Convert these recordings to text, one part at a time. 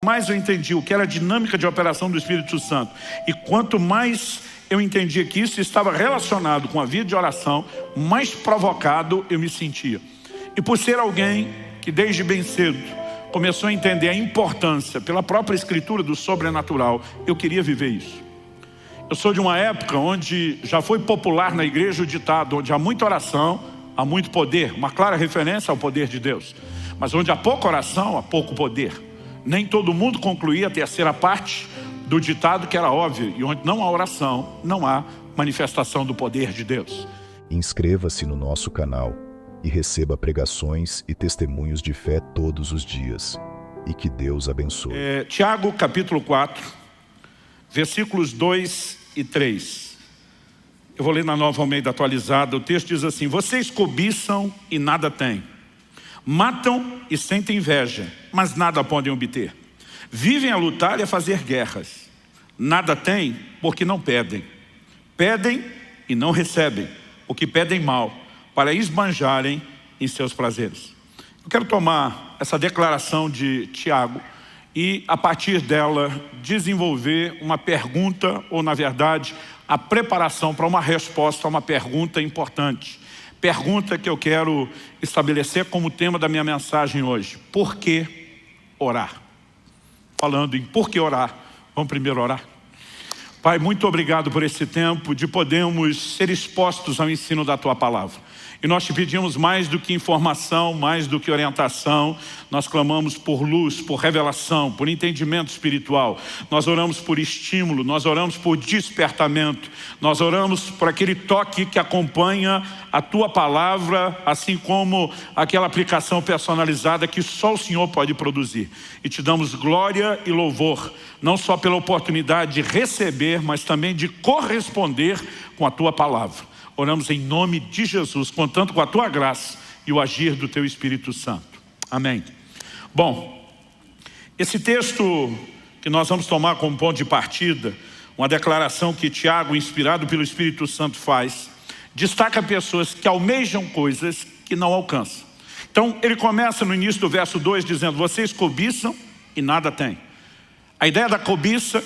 mais eu entendi o que era a dinâmica de operação do Espírito Santo, e quanto mais eu entendia que isso estava relacionado com a vida de oração, mais provocado eu me sentia. E por ser alguém que desde bem cedo começou a entender a importância pela própria escritura do sobrenatural, eu queria viver isso. Eu sou de uma época onde já foi popular na igreja o ditado: onde há muita oração, há muito poder. Uma clara referência ao poder de Deus. Mas onde há pouca oração, há pouco poder. Nem todo mundo concluía a terceira parte do ditado, que era óbvio. E onde não há oração, não há manifestação do poder de Deus. Inscreva-se no nosso canal e receba pregações e testemunhos de fé todos os dias. E que Deus abençoe. Tiago capítulo 4, versículos 2 e 3. Eu vou ler na Nova Almeida atualizada. O texto diz assim: vocês cobiçam e nada têm. Matam e sentem inveja, mas nada podem obter. Vivem a lutar e a fazer guerras. Nada têm porque não pedem. Pedem e não recebem, porque pedem mal, para esbanjarem em seus prazeres. Eu quero tomar essa declaração de Tiago e, a partir dela, desenvolver uma pergunta, ou na verdade, a preparação para uma resposta a uma pergunta importante. Pergunta que eu quero estabelecer como tema da minha mensagem hoje: por que orar? Falando em por que orar, vamos primeiro orar. Pai, muito obrigado por esse tempo de podermos ser expostos ao ensino da Tua Palavra. E nós te pedimos mais do que informação, mais do que orientação. Nós clamamos por luz, por revelação, por entendimento espiritual. Nós oramos por estímulo, nós oramos por despertamento. Nós oramos por aquele toque que acompanha a Tua Palavra, assim como aquela aplicação personalizada que só o Senhor pode produzir. E te damos glória e louvor, não só pela oportunidade de receber, mas também de corresponder com a Tua Palavra. Oramos em nome de Jesus, contando com a Tua graça e o agir do Teu Espírito Santo. Amém. Bom, esse texto que nós vamos tomar como ponto de partida, uma declaração que Tiago, inspirado pelo Espírito Santo, faz, destaca pessoas que almejam coisas que não alcançam. Então, ele começa no início do verso 2 dizendo: vocês cobiçam e nada têm. A ideia da cobiça,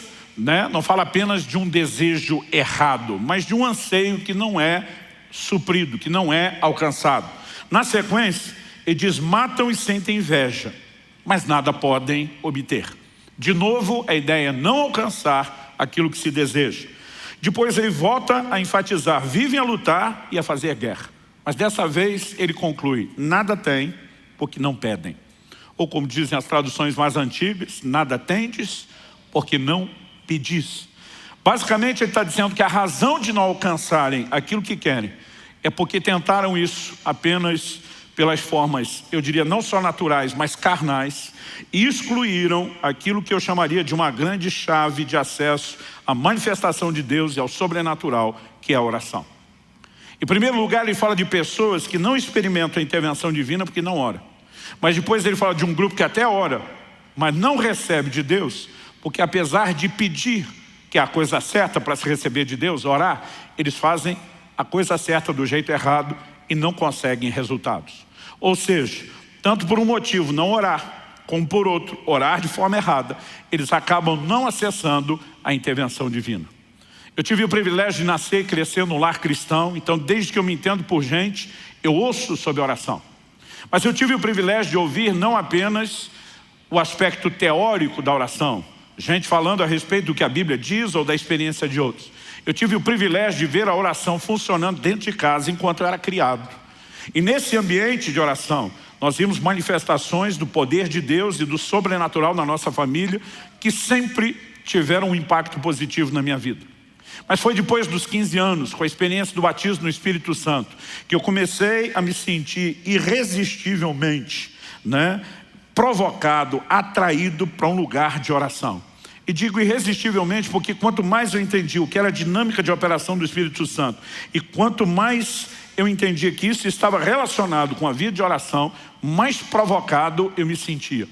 não fala apenas de um desejo errado, mas de um anseio que não é suprido, que não é alcançado. Na sequência, ele diz: matam e sentem inveja, mas nada podem obter. De novo, a ideia é não alcançar aquilo que se deseja. Depois ele volta a enfatizar: vivem a lutar e a fazer guerra. Mas dessa vez ele conclui: nada tem porque não pedem. Ou como dizem as traduções mais antigas: nada tendes porque não pedis. Basicamente ele está dizendo que a razão de não alcançarem aquilo que querem é porque tentaram isso apenas pelas formas, eu diria, não só naturais, mas carnais, e excluíram aquilo que eu chamaria de uma grande chave de acesso à manifestação de Deus e ao sobrenatural, que é a oração. Em primeiro lugar, ele fala de pessoas que não experimentam a intervenção divina porque não oram. Mas depois ele fala de um grupo que até ora, mas não recebe de Deus, porque apesar de pedir, que é a coisa certa para se receber de Deus, orar, eles fazem a coisa certa do jeito errado e não conseguem resultados. Ou seja, tanto por um motivo não orar, como por outro orar de forma errada, eles acabam não acessando a intervenção divina. Eu tive o privilégio de nascer e crescer no lar cristão, então desde que eu me entendo por gente, eu ouço sobre oração. Mas eu tive o privilégio de ouvir não apenas o aspecto teórico da oração, gente falando a respeito do que a Bíblia diz ou da experiência de outros. Eu tive o privilégio de ver a oração funcionando dentro de casa enquanto eu era criado. E nesse ambiente de oração, nós vimos manifestações do poder de Deus e do sobrenatural na nossa família, que sempre tiveram um impacto positivo na minha vida. Mas foi depois dos 15 anos, com a experiência do batismo no Espírito Santo, que eu comecei a me sentir irresistivelmente, provocado, atraído para um lugar de oração. E digo irresistivelmente porque quanto mais eu entendi o que era a dinâmica de operação do Espírito Santo, e quanto mais eu entendi que isso estava relacionado com a vida de oração, mais provocado eu me sentia.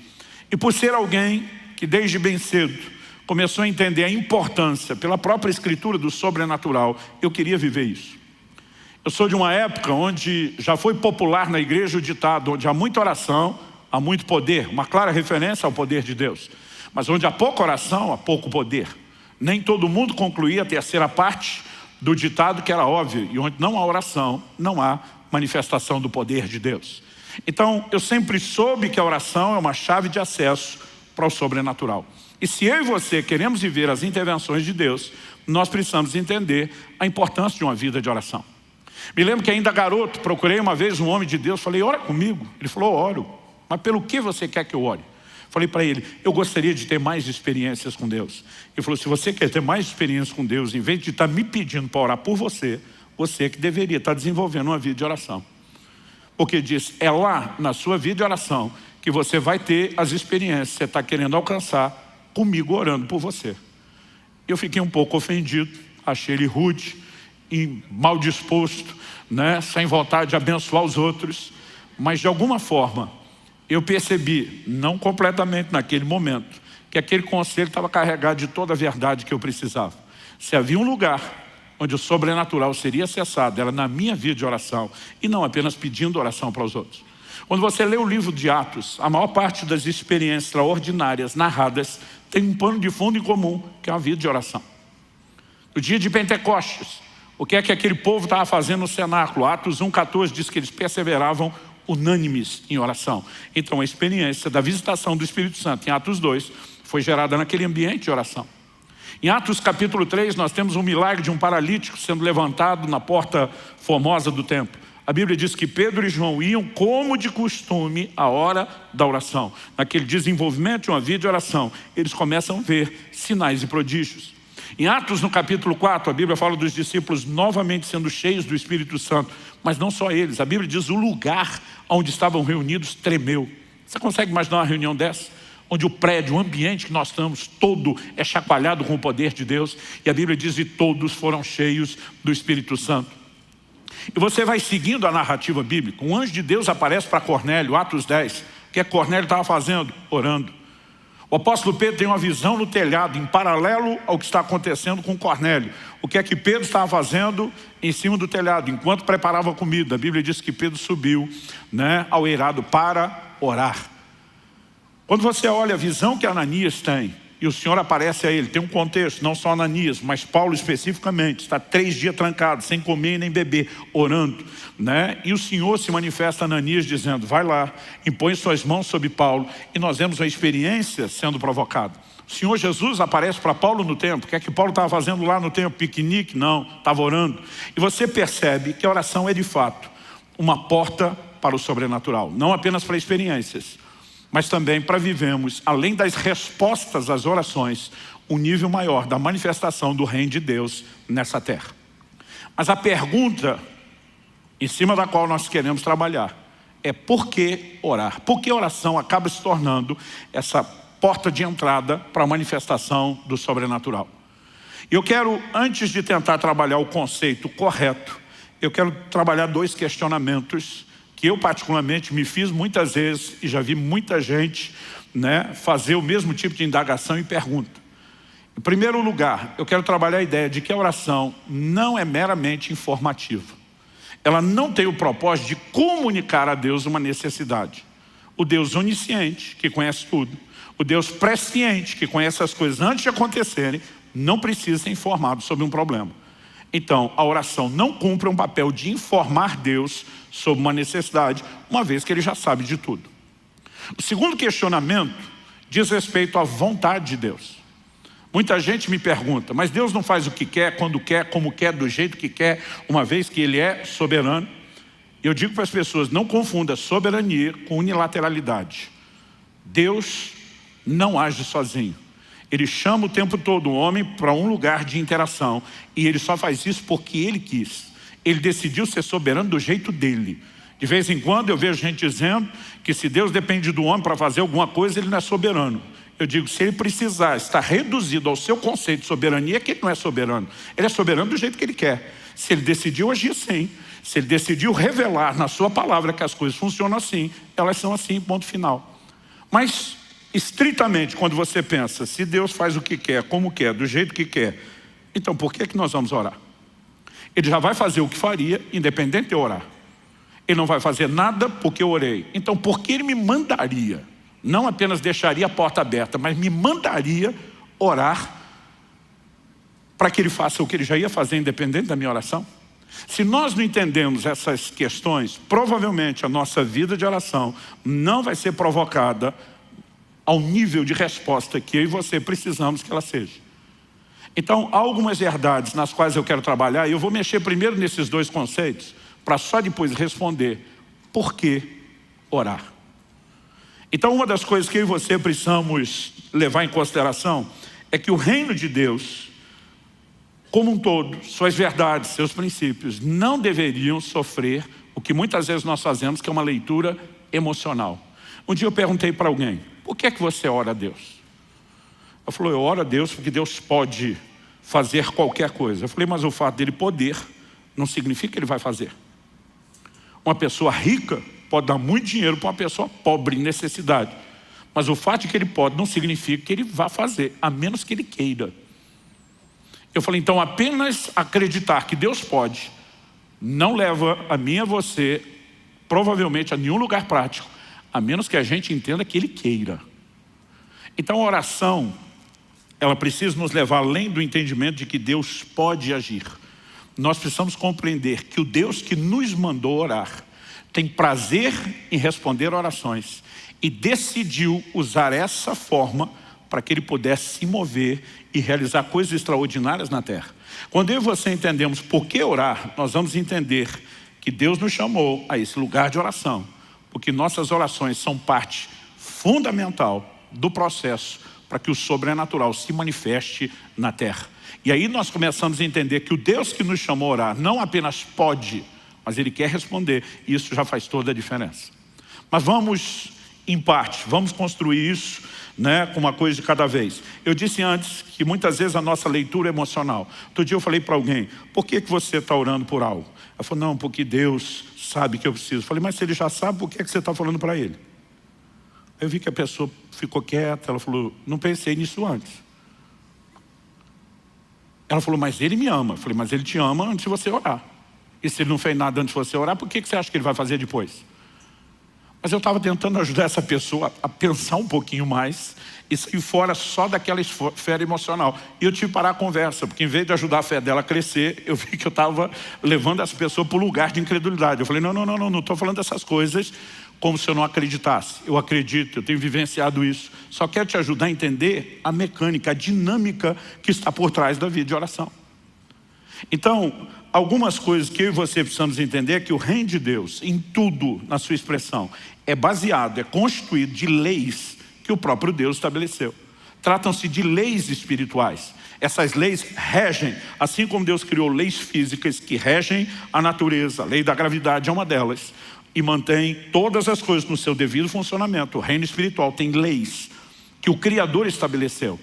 E por ser alguém que desde bem cedo começou a entender a importância pela própria escritura do sobrenatural, eu queria viver isso. Eu sou de uma época onde já foi popular na igreja o ditado: onde há muita oração, há muito poder. Uma clara referência ao poder de Deus. Mas onde há pouca oração, há pouco poder. Nem todo mundo concluía a terceira parte do ditado que era óbvio. E onde não há oração, não há manifestação do poder de Deus. Então, eu sempre soube que a oração é uma chave de acesso para o sobrenatural. E se eu e você queremos viver as intervenções de Deus, nós precisamos entender a importância de uma vida de oração. Me lembro que ainda garoto, procurei uma vez um homem de Deus, falei, ora comigo. Ele falou, oro. Mas pelo que você quer que eu ore? Falei para ele, eu gostaria de ter mais experiências com Deus. Ele falou, se você quer ter mais experiências com Deus, em vez de estar me pedindo para orar por você, você que deveria estar desenvolvendo uma vida de oração. Porque diz, é lá na sua vida de oração que você vai ter as experiências que você está querendo alcançar comigo orando por você. Eu fiquei um pouco ofendido, achei ele rude e mal disposto, né? Sem vontade de abençoar os outros, mas de alguma forma eu percebi, não completamente naquele momento, que aquele conselho estava carregado de toda a verdade que eu precisava. Se havia um lugar onde o sobrenatural seria acessado, era na minha vida de oração, e não apenas pedindo oração para os outros. Quando você lê o livro de Atos, a maior parte das experiências extraordinárias narradas tem um pano de fundo em comum, que é a vida de oração. No dia de Pentecostes, o que é que aquele povo estava fazendo no cenáculo? Atos 1,14 diz que eles perseveravam unânimes em oração. Então a experiência da visitação do Espírito Santo em Atos 2 foi gerada naquele ambiente de oração. Em Atos capítulo 3 nós temos um milagre de um paralítico sendo levantado na porta formosa do templo. A Bíblia diz que Pedro e João iam como de costume à hora da oração. Naquele desenvolvimento de uma vida de oração, eles começam a ver sinais e prodígios. Em Atos, no capítulo 4, a Bíblia fala dos discípulos novamente sendo cheios do Espírito Santo. Mas não só eles, a Bíblia diz o lugar onde estavam reunidos tremeu. Você consegue imaginar uma reunião dessa? Onde o prédio, o ambiente que nós estamos, todo é chacoalhado com o poder de Deus. E a Bíblia diz, e todos foram cheios do Espírito Santo. E você vai seguindo a narrativa bíblica. Um anjo de Deus aparece para Cornélio, Atos 10. O que Cornélio estava fazendo? Orando. O apóstolo Pedro tem uma visão no telhado, em paralelo ao que está acontecendo com Cornélio. O que é que Pedro estava fazendo em cima do telhado, enquanto preparava a comida? A Bíblia diz que Pedro subiu, né, ao eirado para orar. Quando você olha a visão que Ananias tem, e o Senhor aparece a ele, tem um contexto, não só Ananias, mas Paulo especificamente, está 3 dias trancado, sem comer nem beber, orando, né? E o Senhor se manifesta a Ananias dizendo, vai lá, impõe suas mãos sobre Paulo, e nós vemos a experiência sendo provocada. O Senhor Jesus aparece para Paulo no templo. O que é que Paulo estava fazendo lá no templo? Piquenique? Não, estava orando. E você percebe que a oração é de fato uma porta para o sobrenatural, não apenas para experiências, mas também para vivermos, além das respostas às orações, um nível maior da manifestação do reino de Deus nessa terra. Mas a pergunta em cima da qual nós queremos trabalhar é por que orar? Por que a oração acaba se tornando essa porta de entrada para a manifestação do sobrenatural? E eu quero, antes de tentar trabalhar o conceito correto, eu quero trabalhar 2 questionamentos que eu particularmente me fiz muitas vezes e já vi muita gente, né, fazer o mesmo tipo de indagação e pergunta. Em primeiro lugar, eu quero trabalhar a ideia de que a oração não é meramente informativa. Ela não tem o propósito de comunicar a Deus uma necessidade. O Deus onisciente, que conhece tudo, o Deus presciente, que conhece as coisas antes de acontecerem, não precisa ser informado sobre um problema. Então, a oração não cumpre um papel de informar Deus sobre uma necessidade, uma vez que Ele já sabe de tudo. O segundo questionamento diz respeito à vontade de Deus. Muita gente me pergunta, mas Deus não faz o que quer, quando quer, como quer, do jeito que quer, uma vez que Ele é soberano? Eu digo para as pessoas, não confunda soberania com unilateralidade. Deus não age sozinho. Ele chama o tempo todo o homem para um lugar de interação. E Ele só faz isso porque Ele quis. Ele decidiu ser soberano do jeito dele. De vez em quando eu vejo gente dizendo que se Deus depende do homem para fazer alguma coisa, Ele não é soberano. Eu digo, se Ele precisar estar reduzido ao seu conceito de soberania, é que Ele não é soberano. Ele é soberano do jeito que Ele quer. Se Ele decidiu agir assim, se Ele decidiu revelar na sua palavra que as coisas funcionam assim, elas são assim, ponto final. Mas, estritamente, quando você pensa, se Deus faz o que quer, como quer, do jeito que quer, então por que nós vamos orar? Ele já vai fazer o que faria, independente de eu orar. Ele não vai fazer nada porque eu orei. Então por que Ele me mandaria Não apenas deixaria a porta aberta, mas me mandaria orar para que Ele faça o que Ele já ia fazer, independente da minha oração. Se nós não entendemos essas questões, provavelmente a nossa vida de oração não vai ser provocada ao nível de resposta que eu e você precisamos que ela seja. Então, há algumas verdades nas quais eu quero trabalhar, e eu vou mexer primeiro nesses dois conceitos, para só depois responder por que orar. Então, uma das coisas que eu e você precisamos levar em consideração é que o reino de Deus, como um todo, suas verdades, seus princípios, não deveriam sofrer o que muitas vezes nós fazemos, que é uma leitura emocional. Um dia eu perguntei para alguém, por que é que você ora a Deus? Ela falou, eu oro a Deus porque Deus pode fazer qualquer coisa. Eu falei, mas o fato dele poder não significa que ele vai fazer. Uma pessoa rica pode dar muito dinheiro para uma pessoa pobre, em necessidade. Mas o fato de que ele pode não significa que ele vá fazer, a menos que ele queira. Eu falei, então apenas acreditar que Deus pode não leva a mim e a você, provavelmente, a nenhum lugar prático, a menos que a gente entenda que Ele queira. Então a oração, ela precisa nos levar além do entendimento de que Deus pode agir. Nós precisamos compreender que o Deus que nos mandou orar tem prazer em responder orações e decidiu usar essa forma para que Ele pudesse se mover e realizar coisas extraordinárias na terra. Quando eu e você entendemos por que orar, nós vamos entender que Deus nos chamou a esse lugar de oração, porque nossas orações são parte fundamental do processo para que o sobrenatural se manifeste na terra. E aí nós começamos a entender que o Deus que nos chamou a orar não apenas pode, mas Ele quer responder, e isso já faz toda a diferença. Mas vamos, em parte, vamos construir isso, com uma coisa de cada vez. Eu disse antes que muitas vezes a nossa leitura é emocional. Outro dia eu falei para alguém, por que você está orando por algo? Ela falou, não, porque Deus sabe que eu preciso. Eu falei, mas se Ele já sabe, por que você está falando para Ele? Aí eu vi que a pessoa ficou quieta, ela falou, não pensei nisso antes. Ela falou, mas Ele me ama. Eu falei, mas Ele te ama antes de você orar. E se Ele não fez nada antes de você orar, por que você acha que Ele vai fazer depois? Mas eu estava tentando ajudar essa pessoa a pensar um pouquinho mais e sair fora só daquela esfera emocional. E eu tive que parar a conversa, porque em vez de ajudar a fé dela a crescer, eu vi que eu estava levando essa pessoa para o lugar de incredulidade. Eu falei, não estou falando dessas coisas como se eu não acreditasse. Eu acredito, eu tenho vivenciado isso. Só quero te ajudar a entender a mecânica, a dinâmica que está por trás da vida de oração. Então, algumas coisas que eu e você precisamos entender é que o reino de Deus, em tudo, na sua expressão, é baseado, é constituído de leis que o próprio Deus estabeleceu. Tratam-se de leis espirituais. Essas leis regem, assim como Deus criou leis físicas que regem a natureza, a lei da gravidade é uma delas, e mantém todas as coisas no seu devido funcionamento. O reino espiritual tem leis que o Criador estabeleceu,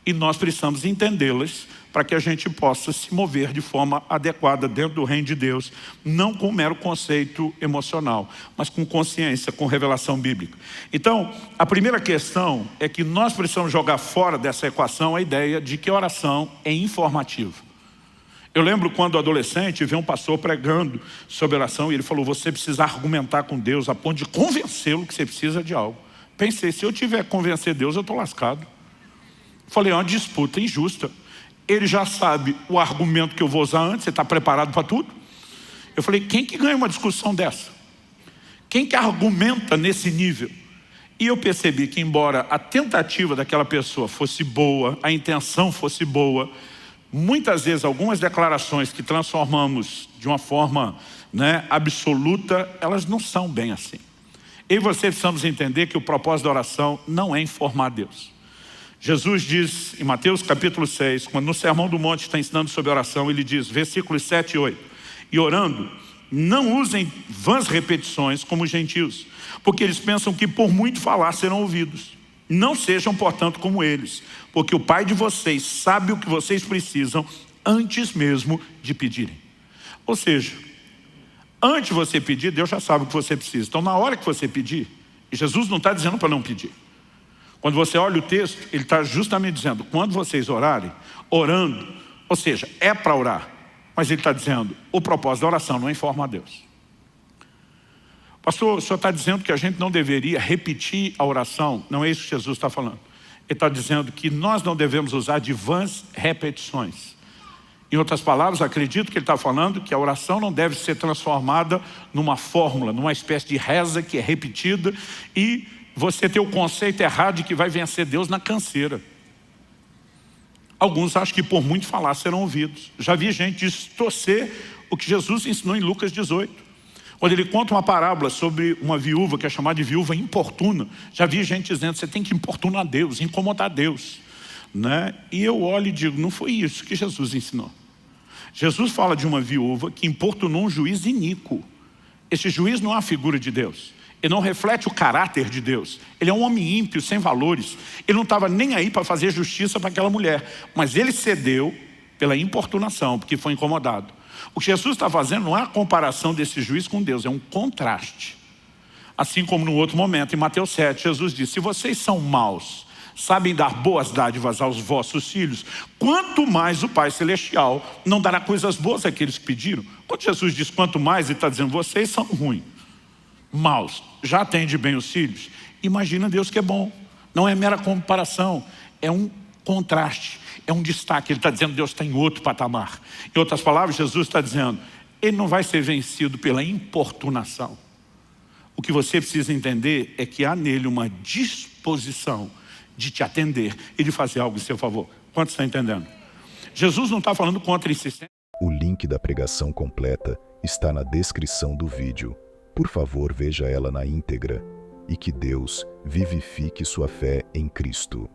e nós precisamos entendê-las para que a gente possa se mover de forma adequada dentro do reino de Deus, não com mero conceito emocional, mas com consciência, com revelação bíblica. Então, a primeira questão é que nós precisamos jogar fora dessa equação a ideia de que oração é informativa. Eu lembro quando adolescente, vi um pastor pregando sobre oração e ele falou, você precisa argumentar com Deus a ponto de convencê-lo que você precisa de algo. Pensei, se eu tiver que convencer Deus, eu estou lascado. Falei, é uma disputa injusta. Ele já sabe o argumento que eu vou usar antes, você está preparado para tudo? Eu falei, quem que ganha uma discussão dessa? Quem que argumenta nesse nível? E eu percebi que embora a tentativa daquela pessoa fosse boa, a intenção fosse boa, muitas vezes algumas declarações que transformamos de uma forma absoluta, elas não são bem assim. Eu e você precisamos entender que o propósito da oração não é informar Deus. Jesus diz em Mateus capítulo 6, quando no Sermão do Monte está ensinando sobre oração, ele diz, versículos 7 e 8, e orando, não usem vãs repetições como os gentios, porque eles pensam que por muito falar serão ouvidos. Não sejam, portanto, como eles, porque o Pai de vocês sabe o que vocês precisam antes mesmo de pedirem. Ou seja, antes de você pedir, Deus já sabe o que você precisa. Então, na hora que você pedir, e Jesus não está dizendo para não pedir. Quando você olha o texto, ele está justamente dizendo, quando vocês orarem, orando, ou seja, é para orar, mas ele está dizendo, o propósito da oração não é informar Deus. Pastor, o senhor está dizendo que a gente não deveria repetir a oração? Não é isso que Jesus está falando. Ele está dizendo que nós não devemos usar de vãs repetições. Em outras palavras, acredito que ele está falando que a oração não deve ser transformada numa fórmula, numa espécie de reza que é repetida e você ter o conceito errado de que vai vencer Deus na canseira. Alguns acham que por muito falar serão ouvidos. Já vi gente distorcer o que Jesus ensinou em Lucas 18. Quando ele conta uma parábola sobre uma viúva que é chamada de viúva importuna. Já vi gente dizendo que você tem que importunar Deus, incomodar Deus, né? E eu olho e digo, não foi isso que Jesus ensinou. Jesus fala de uma viúva que importunou um juiz iníquo. Esse juiz não é uma figura de Deus. Ele não reflete o caráter de Deus. Ele é um homem ímpio, sem valores. Ele não estava nem aí para fazer justiça para aquela mulher. Mas ele cedeu pela importunação, porque foi incomodado. O que Jesus está fazendo não é a comparação desse juiz com Deus, é um contraste. Assim como no outro momento, em Mateus 7, Jesus disse, se vocês são maus, sabem dar boas dádivas aos vossos filhos, quanto mais o Pai Celestial não dará coisas boas àqueles que pediram. Quando Jesus diz quanto mais, ele está dizendo, vocês são ruins, maus, já atende bem os filhos. Imagina Deus que é bom. Não é mera comparação, é um contraste, é um destaque. Ele está dizendo que Deus está em outro patamar. Em outras palavras, Jesus está dizendo, ele não vai ser vencido pela importunação. O que você precisa entender é que há nele uma disposição de te atender e de fazer algo em seu favor. Quantos estão entendendo? Jesus não está falando contra insistência. O link da pregação completa está na descrição do vídeo. Por favor, veja ela na íntegra e que Deus vivifique sua fé em Cristo.